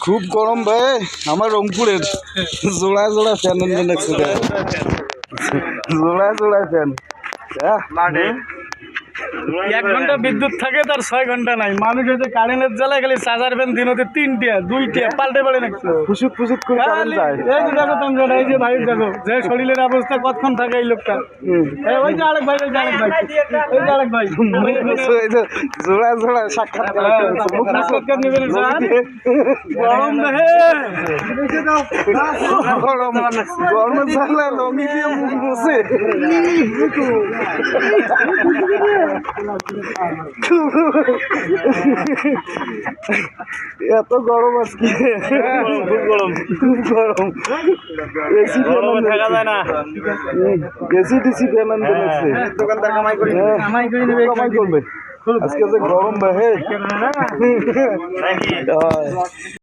খুব গরম ভাই আমার রংপুরের জোড়া জোড়া ফ্যান দেখছি জোড়া জোড়া ফ্যান এক ঘন্টা বিদ্যুৎ থাকে তার 6 ঘন্টা নাই মানুষ হচ্ছে কারেন্টের জ্বালায় খালি চার্জার ফ্যান দিনতে 3টা 2টা পাল্টে পারে নাকি ফুসুক ফুসুক করে কারেন্ট যায়। এই যে দেখো তোমরা এই যে ভাই দেখো যে শরীরের অবস্থা কতক্ষণ থাকে এই লোকটা ওই যে আরেক ভাই ওই যে আরেক ভাই ওই যে আরেক ভাই এই যে জোড়া জোড়া সাক্ষাৎকার নেবেন গরম দেখে গরম গরম জ্বালা লঙ্গি দিয়ে মুখ বসে এত গরম আজকে খুব গরম খুব গরম এসি থাকা যায় না এসি টিসি ফ্যান আনতে লাগছে দোকানদার কামাই করে নেবে কামাই করবে আজকে যে গরম ভাই